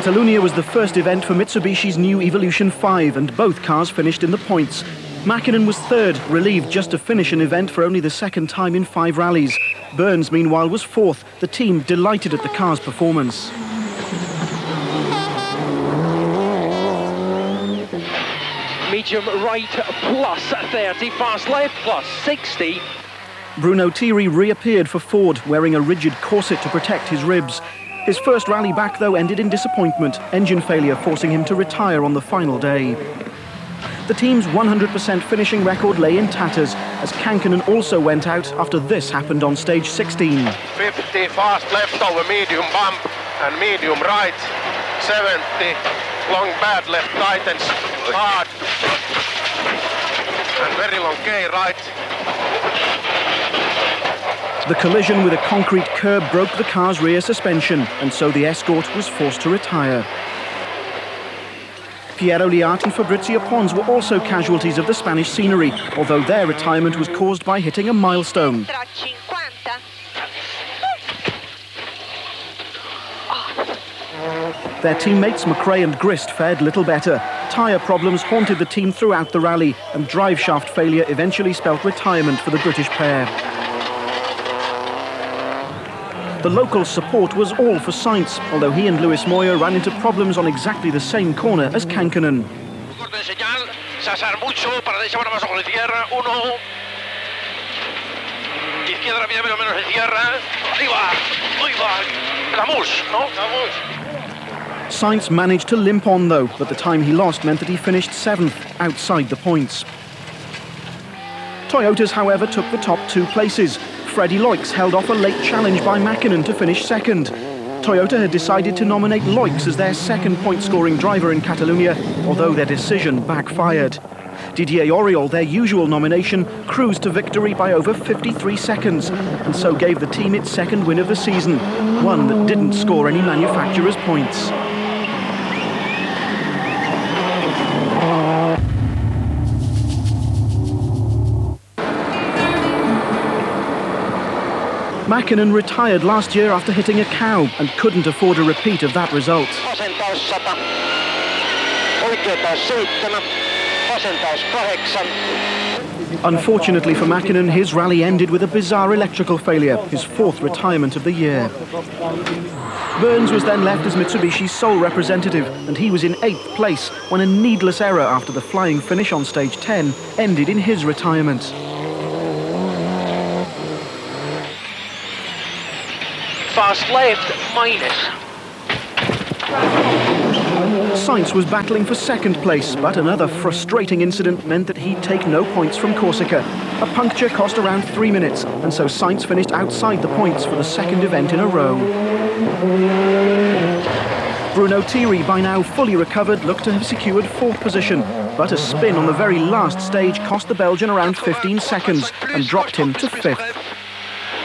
Catalunya was the first event for Mitsubishi's new Evolution 5, and both cars finished in the points. Mäkinen was third, relieved just to finish an event for only the second time in 5 rallies. Burns, meanwhile, was fourth, the team delighted at the car's performance. Medium right plus 30, fast left plus 60. Bruno Thierry reappeared for Ford, wearing a rigid corset to protect his ribs. His first rally back, though, ended in disappointment, engine failure forcing him to retire on the final day. The team's 100% finishing record lay in tatters, as Kankkunen also went out after this happened on stage 16. 50 fast left over medium bump and medium right, 70 long bad left tightens hard and very long K right. The collision with a concrete curb broke the car's rear suspension, and so the Escort was forced to retire. Piero Liatti and Fabrizio Pons were also casualties of the Spanish scenery, although their retirement was caused by hitting a milestone. Their teammates McRae and Grist fared little better. Tyre problems haunted the team throughout the rally, and drive shaft failure eventually spelt retirement for the British pair. The local support was all for Sainz, although he and Luis Moya ran into problems on exactly the same corner as Kankkunen. Sainz managed to limp on, though, but the time he lost meant that he finished 7th, outside the points. Toyotas, however, took the top 2 places. Freddie Loix held off a late challenge by Mäkinen to finish 2nd. Toyota had decided to nominate Loix as their second point-scoring driver in Catalunya, although their decision backfired. Didier Auriol, their usual nomination, cruised to victory by over 53 seconds, and so gave the team its 2nd win of the season, one that didn't score any manufacturer's points. Mäkinen retired last year after hitting a cow and couldn't afford a repeat of that result. Unfortunately for Mäkinen, his rally ended with a bizarre electrical failure, his 4th retirement of the year. Burns was then left as Mitsubishi's sole representative, and he was in 8th place when a needless error after the flying finish on stage 10 ended in his retirement. Fast left minus. Sainz was battling for 2nd place, but another frustrating incident meant that he'd take no points from Corsica. A puncture cost around 3 minutes, and so Sainz finished outside the points for the 2nd event in a row. Bruno Thierry, by now fully recovered, looked to have secured 4th position, but a spin on the very last stage cost the Belgian around 15 seconds and dropped him to 5th.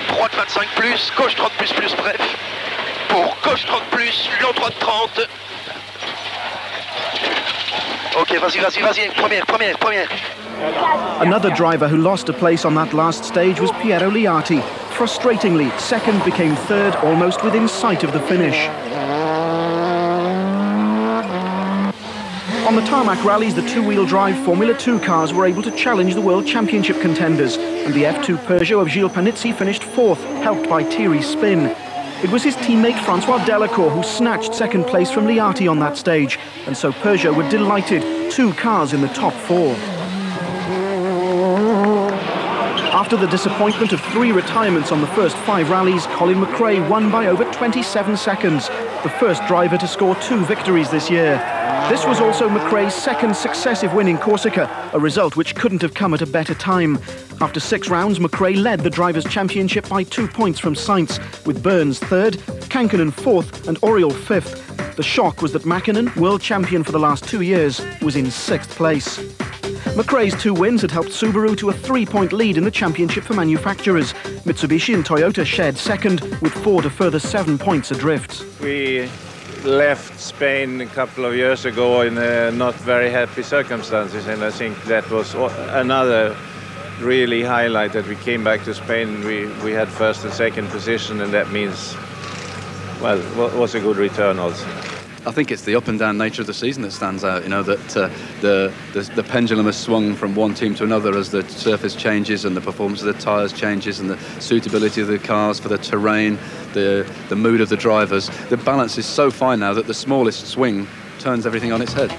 Droite 25 plus, gauche 30 plus plus bref. Pour gauche 30 plus, long droite 30. Ok, vas-y, première. Another driver who lost a place on that last stage was Piero Liatti. Frustratingly, 2nd became 3rd, almost within sight of the finish. On the tarmac rallies, the 2-wheel drive Formula 2 cars were able to challenge the World Championship contenders, and the F2 Peugeot of Gilles Panizzi finished 4th, helped by Thierry's spin. It was his teammate Francois Delacour who snatched 2nd place from Liatti on that stage, and so Peugeot were delighted, 2 cars in the top 4. After the disappointment of 3 retirements on the first 5 rallies, Colin McRae won by over 27 seconds, the first driver to score 2 victories this year. This was also McRae's 2nd successive win in Corsica, a result which couldn't have come at a better time. After 6 rounds, McRae led the Drivers' Championship by 2 points from Sainz, with Burns 3rd, Kankkunen 4th and Auriol 5th. The shock was that Mäkinen, world champion for the last 2 years, was in 6th place. McRae's 2 wins had helped Subaru to a 3-point lead in the championship for manufacturers. Mitsubishi and Toyota shared 2nd, with Ford a further 7 points adrift. We left Spain a couple of years ago in not very happy circumstances, and I think that was another really highlight that we came back to Spain. We had 1st and 2nd position, and that means, well, was a good return also. I think it's the up and down nature of the season that stands out, you know, that the pendulum has swung from one team to another as the surface changes and the performance of the tyres changes and the suitability of the cars for the terrain, the mood of the drivers. The balance is so fine now that the smallest swing turns everything on its head.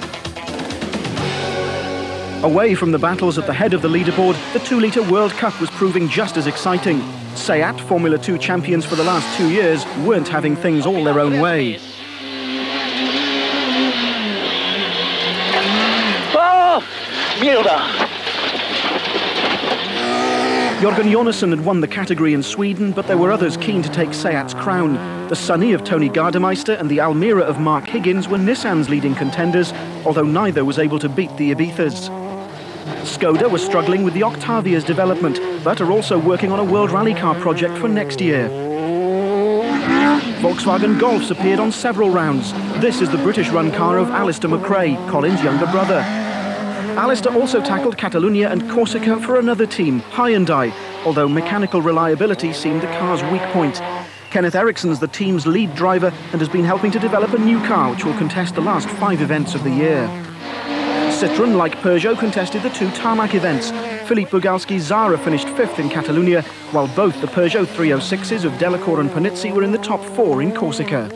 Away from the battles at the head of the leaderboard, the 2-litre World Cup was proving just as exciting. SEAT, Formula 2 champions for the last 2 years, weren't having things all their own way. Oh, Milda! Jörgen Jonassen had won the category in Sweden, but there were others keen to take SEAT's crown. The Sunny of Tony Gardemeister and the Almira of Mark Higgins were Nissan's leading contenders, although neither was able to beat the Ibizas. Skoda was struggling with the Octavia's development, but are also working on a World Rally Car project for next year. Volkswagen Golfs appeared on several rounds. This is the British run car of Alistair McRae, Colin's younger brother. Alistair also tackled Catalunya and Corsica for another team, Hyundai, although mechanical reliability seemed the car's weak point. Kenneth Ericsson's the team's lead driver and has been helping to develop a new car which will contest the last 5 events of the year. Citroën, like Peugeot, contested the 2 tarmac events. Philippe Bugalski's Zara finished 5th in Catalunya, while both the Peugeot 306s of Delacour and Panizzi were in the top 4 in Corsica.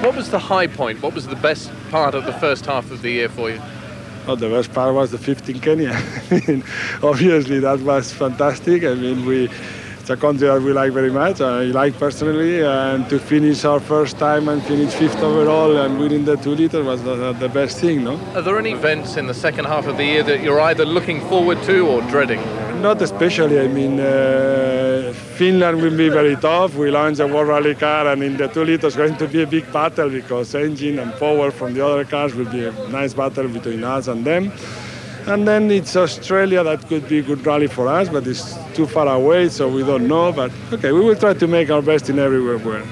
What was the high point? What was the best part of the first half of the year for you? Oh, the best part was the 5th in Kenya. I mean, obviously, that was fantastic. I mean, it's a country that we like very much. I like personally, and to finish our first time and finish 5th overall and winning the 2-litre was the best thing, no? Are there any events in the second half of the year that you're either looking forward to or dreading? Not especially. I mean, Finland will be very tough. We launched a World Rally Car, and in the 2-litre it's going to be a big battle because engine and power from the other cars will be a nice battle between us and them. And then it's Australia that could be a good rally for us, but it's too far away, so we don't know. But okay, we will try to make our best in everywhere we're.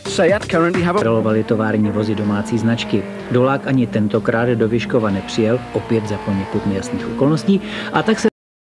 SEAT currently have Kontrolovali tovární vozy domácí značky. Dolák ani tentokrát do Vyškova nepřijel, opět za poněkud nejasných okolností, a tak se